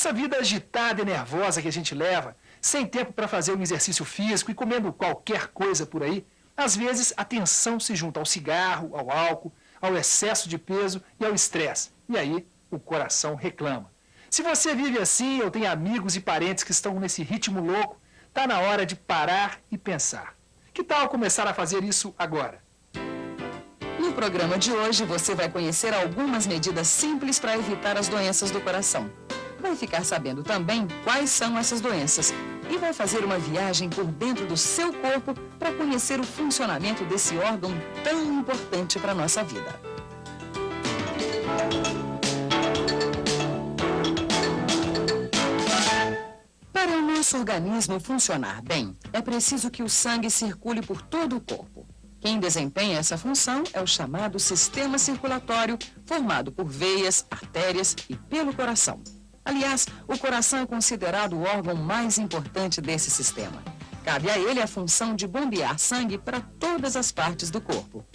Nessa vida agitada e nervosa que a gente leva, sem tempo para fazer um exercício físico e comendo qualquer coisa por aí, às vezes a tensão se junta ao cigarro, ao álcool, ao excesso de peso e ao estresse. E aí o coração reclama. Se você vive assim ou tem amigos e parentes que estão nesse ritmo louco, está na hora de parar e pensar. Que tal começar a fazer isso agora? No programa de hoje, você vai conhecer algumas medidas simples para evitar as doenças do coração. Vai ficar sabendo também quais são essas doenças e vai fazer uma viagem por dentro do seu corpo para conhecer o funcionamento desse órgão tão importante para a nossa vida. Para o nosso organismo funcionar bem, é preciso que o sangue circule por todo o corpo. Quem desempenha essa função é o chamado sistema circulatório, formado por veias, artérias e pelo coração. Aliás, o coração é considerado o órgão mais importante desse sistema. Cabe a ele a função de bombear sangue para todas as partes do corpo.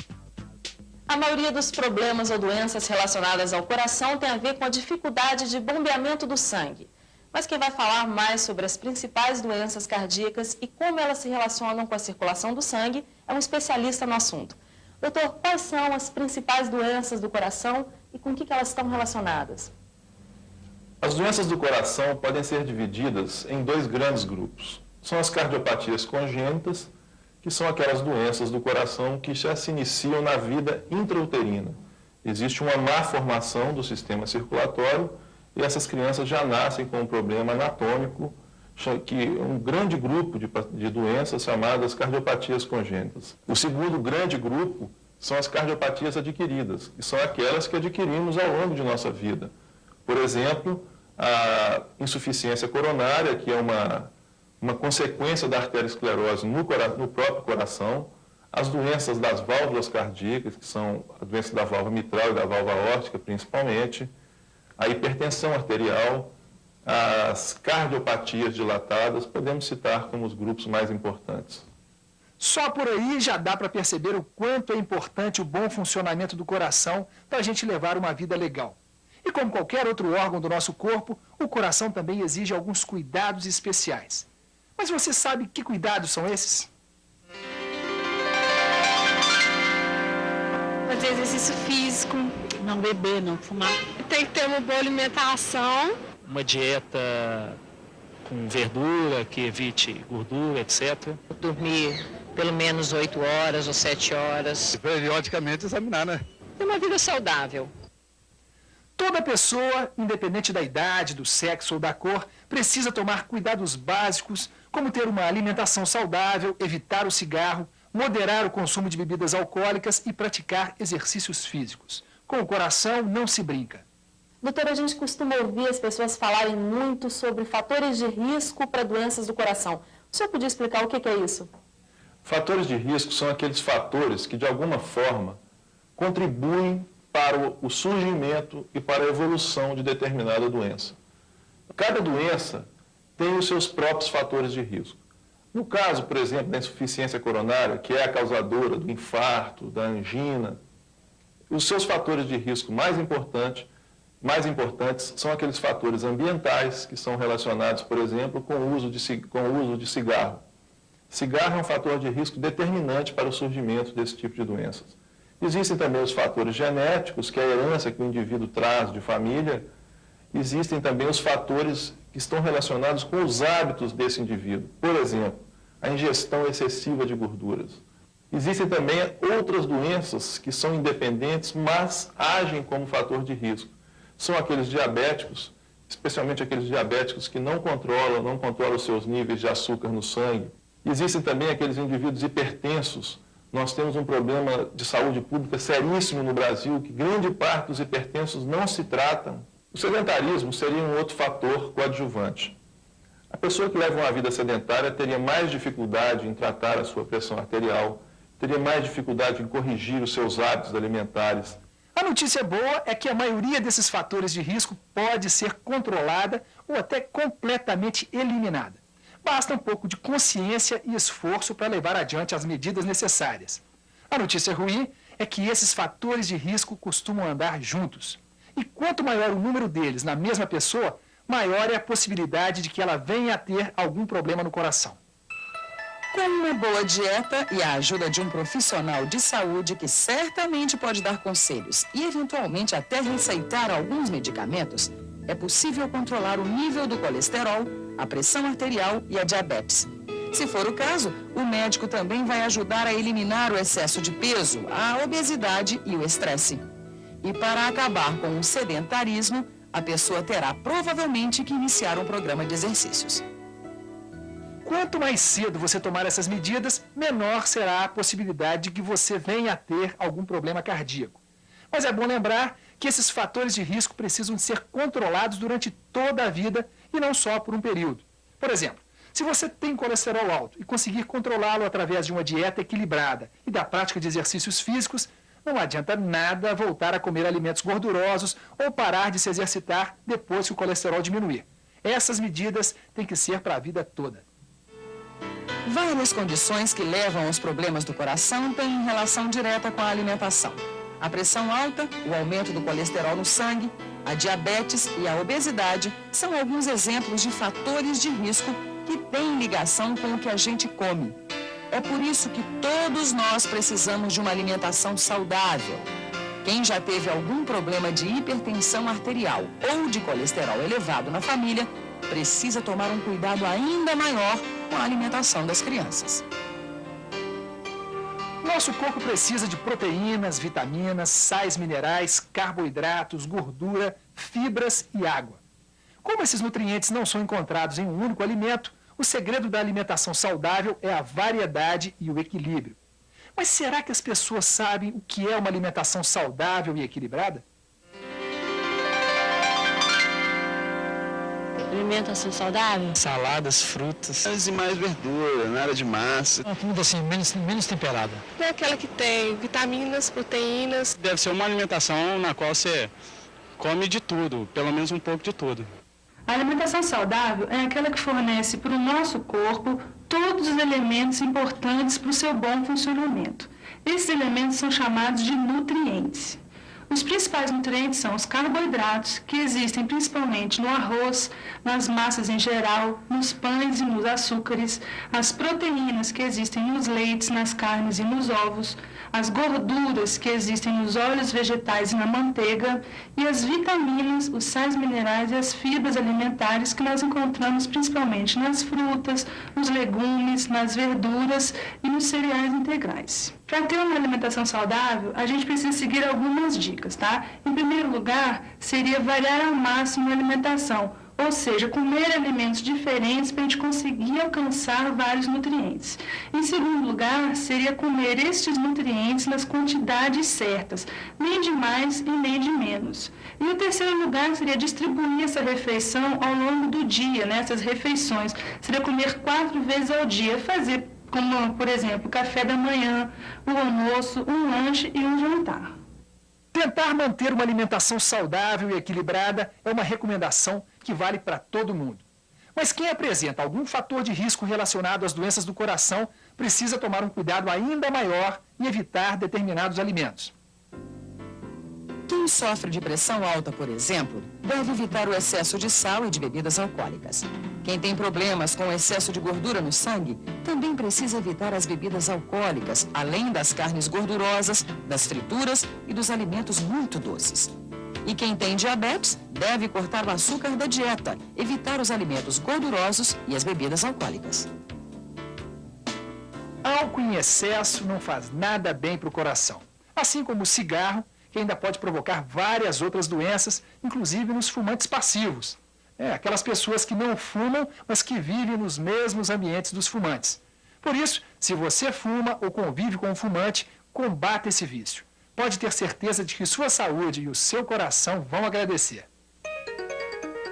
A maioria dos problemas ou doenças relacionadas ao coração tem a ver com a dificuldade de bombeamento do sangue. Mas quem vai falar mais sobre as principais doenças cardíacas e como elas se relacionam com a circulação do sangue é um especialista no assunto. Doutor, quais são as principais doenças do coração e com que elas estão relacionadas? As doenças do coração podem ser divididas em dois grandes grupos. São as cardiopatias congênitas, que são aquelas doenças do coração que já se iniciam na vida intrauterina. Existe uma má formação do sistema circulatório e essas crianças já nascem com um problema anatômico, que é um grande grupo de doenças chamadas cardiopatias congênitas. O segundo grande grupo são as cardiopatias adquiridas, que são aquelas que adquirimos ao longo de nossa vida. Por exemplo, a insuficiência coronária, que é uma consequência da arteriosclerose no próprio coração, as doenças das válvulas cardíacas, que são a doença da válvula mitral e da válvula aórtica principalmente, a hipertensão arterial, as cardiopatias dilatadas, podemos citar como os grupos mais importantes. Só por aí já dá para perceber o quanto é importante o bom funcionamento do coração para a gente levar uma vida legal. E como qualquer outro órgão do nosso corpo, o coração também exige alguns cuidados especiais. Mas você sabe que cuidados são esses? Fazer exercício físico, não beber, não fumar. Tem que ter uma boa alimentação. Uma dieta com verdura, que evite gordura, etc. Dormir pelo menos 8 horas ou 7 horas. E periodicamente examinar, né? Ter uma vida saudável. Toda pessoa, independente da idade, do sexo ou da cor, precisa tomar cuidados básicos, como ter uma alimentação saudável, evitar o cigarro, moderar o consumo de bebidas alcoólicas e praticar exercícios físicos. Com o coração não se brinca. Doutora, a gente costuma ouvir as pessoas falarem muito sobre fatores de risco para doenças do coração. O senhor podia explicar o que é isso? Fatores de risco são aqueles fatores que, de alguma forma, contribuem para o surgimento e para a evolução de determinada doença. Cada doença tem os seus próprios fatores de risco. No caso, por exemplo, da insuficiência coronária, que é a causadora do infarto, da angina, os seus fatores de risco mais importantes são aqueles fatores ambientais, que são relacionados, por exemplo, com o uso de cigarro. Cigarro é um fator de risco determinante para o surgimento desse tipo de doenças. Existem também os fatores genéticos, que é a herança que o indivíduo traz de família. Existem também os fatores que estão relacionados com os hábitos desse indivíduo. Por exemplo, a ingestão excessiva de gorduras. Existem também outras doenças que são independentes, mas agem como fator de risco. São aqueles diabéticos, especialmente aqueles diabéticos que não controlam os seus níveis de açúcar no sangue. Existem também aqueles indivíduos hipertensos. Nós temos um problema de saúde pública seríssimo no Brasil, que grande parte dos hipertensos não se tratam. O sedentarismo seria um outro fator coadjuvante. A pessoa que leva uma vida sedentária teria mais dificuldade em tratar a sua pressão arterial, teria mais dificuldade em corrigir os seus hábitos alimentares. A notícia boa é que a maioria desses fatores de risco pode ser controlada ou até completamente eliminada. Basta um pouco de consciência e esforço para levar adiante as medidas necessárias. A notícia ruim é que esses fatores de risco costumam andar juntos. E quanto maior o número deles na mesma pessoa, maior é a possibilidade de que ela venha a ter algum problema no coração. Com uma boa dieta e a ajuda de um profissional de saúde que certamente pode dar conselhos e eventualmente até receitar alguns medicamentos, é possível controlar o nível do colesterol, a pressão arterial e a diabetes. Se for o caso, o médico também vai ajudar a eliminar o excesso de peso, a obesidade e o estresse. E para acabar com o sedentarismo, a pessoa terá provavelmente que iniciar um programa de exercícios. Quanto mais cedo você tomar essas medidas, menor será a possibilidade de que você venha a ter algum problema cardíaco. Mas é bom lembrar que esses fatores de risco precisam ser controlados durante toda a vida e não só por um período. Por exemplo, se você tem colesterol alto e conseguir controlá-lo através de uma dieta equilibrada e da prática de exercícios físicos, não adianta nada voltar a comer alimentos gordurosos ou parar de se exercitar depois que o colesterol diminuir. Essas medidas têm que ser para a vida toda. Várias condições que levam aos problemas do coração têm relação direta com a alimentação. A pressão alta, o aumento do colesterol no sangue, a diabetes e a obesidade são alguns exemplos de fatores de risco que têm ligação com o que a gente come. É por isso que todos nós precisamos de uma alimentação saudável. Quem já teve algum problema de hipertensão arterial ou de colesterol elevado na família, precisa tomar um cuidado ainda maior com a alimentação das crianças. Nosso corpo precisa de proteínas, vitaminas, sais minerais, carboidratos, gordura, fibras e água. Como esses nutrientes não são encontrados em um único alimento, o segredo da alimentação saudável é a variedade e o equilíbrio. Mas será que as pessoas sabem o que é uma alimentação saudável e equilibrada? Alimentação saudável? Saladas, frutas, e mais verdura, nada de massa. Uma comida assim, menos temperada. É aquela que tem vitaminas, proteínas. Deve ser uma alimentação na qual você come de tudo, pelo menos um pouco de tudo. A alimentação saudável é aquela que fornece para o nosso corpo todos os elementos importantes para o seu bom funcionamento. Esses elementos são chamados de nutrientes. Os principais nutrientes são os carboidratos, que existem principalmente no arroz, nas massas em geral, nos pães e nos açúcares, as proteínas, que existem nos leites, nas carnes e nos ovos, as gorduras, que existem nos óleos vegetais e na manteiga, e as vitaminas, os sais minerais e as fibras alimentares que nós encontramos principalmente nas frutas, nos legumes, nas verduras e nos cereais integrais. Para ter uma alimentação saudável, a gente precisa seguir algumas dicas, tá? Em primeiro lugar, seria variar ao máximo a alimentação, ou seja, comer alimentos diferentes para a gente conseguir alcançar vários nutrientes. Em segundo lugar, seria comer estes nutrientes nas quantidades certas, nem de mais e nem de menos. E o terceiro lugar seria distribuir essa refeição ao longo do dia, né? Essas refeições. Seria comer 4 vezes ao dia, fazer como, por exemplo, café da manhã, o almoço, um lanche e um jantar. Tentar manter uma alimentação saudável e equilibrada é uma recomendação que vale para todo mundo. Mas quem apresenta algum fator de risco relacionado às doenças do coração precisa tomar um cuidado ainda maior e evitar determinados alimentos. Quem sofre de pressão alta, por exemplo, deve evitar o excesso de sal e de bebidas alcoólicas. Quem tem problemas com o excesso de gordura no sangue também precisa evitar as bebidas alcoólicas, além das carnes gordurosas, das frituras e dos alimentos muito doces. E quem tem diabetes deve cortar o açúcar da dieta, evitar os alimentos gordurosos e as bebidas alcoólicas. Álcool em excesso não faz nada bem para o coração, assim como o cigarro, que ainda pode provocar várias outras doenças, inclusive nos fumantes passivos. Aquelas pessoas que não fumam, mas que vivem nos mesmos ambientes dos fumantes. Por isso, se você fuma ou convive com um fumante, combata esse vício. Pode ter certeza de que sua saúde e o seu coração vão agradecer.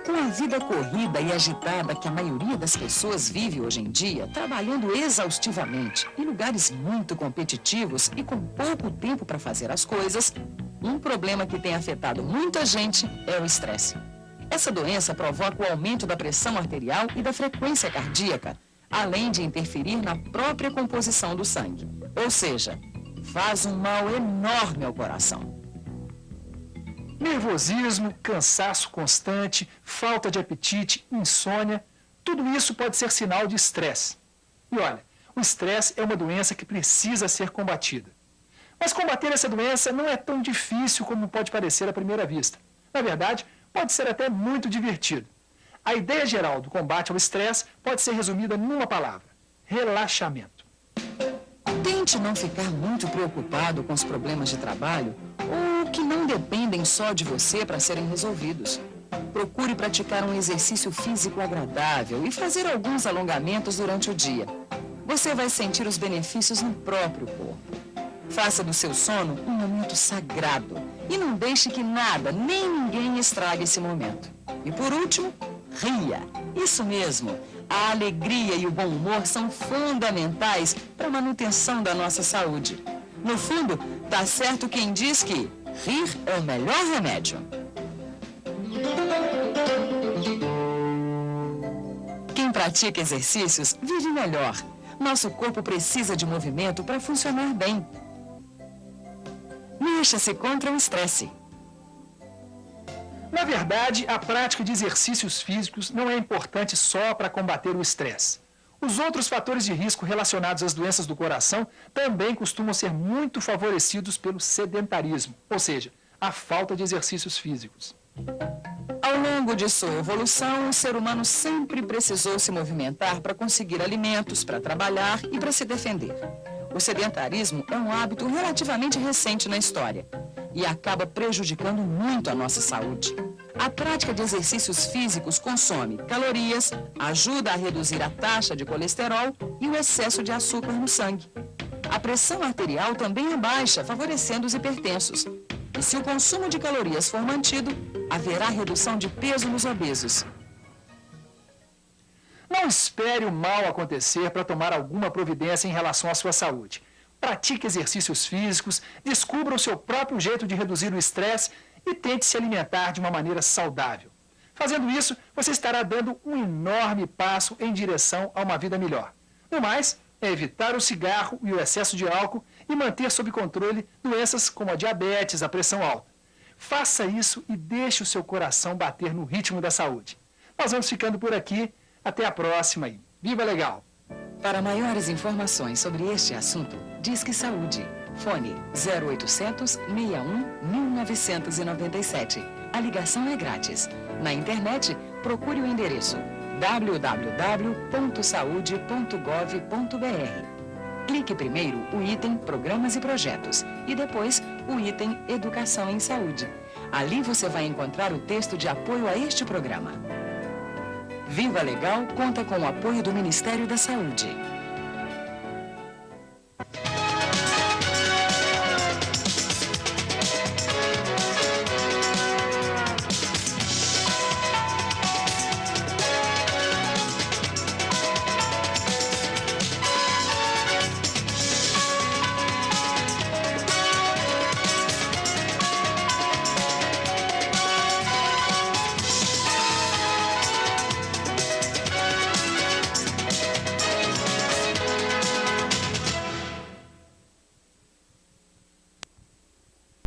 Com a vida corrida e agitada que a maioria das pessoas vive hoje em dia, trabalhando exaustivamente, em lugares muito competitivos e com pouco tempo para fazer as coisas, um problema que tem afetado muita gente é o estresse. Essa doença provoca o aumento da pressão arterial e da frequência cardíaca, além de interferir na própria composição do sangue. Ou seja, faz um mal enorme ao coração. Nervosismo, cansaço constante, falta de apetite, insônia, tudo isso pode ser sinal de estresse. E olha, o estresse é uma doença que precisa ser combatida. Mas combater essa doença não é tão difícil como pode parecer à primeira vista. Na verdade, pode ser até muito divertido. A ideia geral do combate ao estresse pode ser resumida numa palavra: relaxamento. Tente não ficar muito preocupado com os problemas de trabalho ou que não dependem só de você para serem resolvidos. Procure praticar um exercício físico agradável e fazer alguns alongamentos durante o dia. Você vai sentir os benefícios no próprio corpo. Faça do seu sono um momento sagrado e não deixe que nada, nem ninguém estrague esse momento. E por último, ria. Isso mesmo. A alegria e o bom humor são fundamentais para a manutenção da nossa saúde. No fundo, tá certo quem diz que rir é o melhor remédio. Quem pratica exercícios vive melhor. Nosso corpo precisa de movimento para funcionar bem. Mexa-se contra o estresse. Na verdade, a prática de exercícios físicos não é importante só para combater o estresse. Os outros fatores de risco relacionados às doenças do coração também costumam ser muito favorecidos pelo sedentarismo, ou seja, a falta de exercícios físicos. Ao longo de sua evolução, o ser humano sempre precisou se movimentar para conseguir alimentos, para trabalhar e para se defender. O sedentarismo é um hábito relativamente recente na história e acaba prejudicando muito a nossa saúde. A prática de exercícios físicos consome calorias, ajuda a reduzir a taxa de colesterol e o excesso de açúcar no sangue. A pressão arterial também é baixa, favorecendo os hipertensos. E se o consumo de calorias for mantido, haverá redução de peso nos obesos. Não espere o mal acontecer para tomar alguma providência em relação à sua saúde. Pratique exercícios físicos, descubra o seu próprio jeito de reduzir o estresse e tente se alimentar de uma maneira saudável. Fazendo isso, você estará dando um enorme passo em direção a uma vida melhor. No mais, é evitar o cigarro e o excesso de álcool e manter sob controle doenças como a diabetes, a pressão alta. Faça isso e deixe o seu coração bater no ritmo da saúde. Nós vamos ficando por aqui. Até a próxima e viva legal! Para maiores informações sobre este assunto, Disque Saúde. Fone 0800 61 1997. A ligação é grátis. Na internet, procure o endereço www.saude.gov.br. Clique primeiro o item Programas e Projetos e depois o item Educação em Saúde. Ali você vai encontrar o texto de apoio a este programa. Viva Legal conta com o apoio do Ministério da Saúde.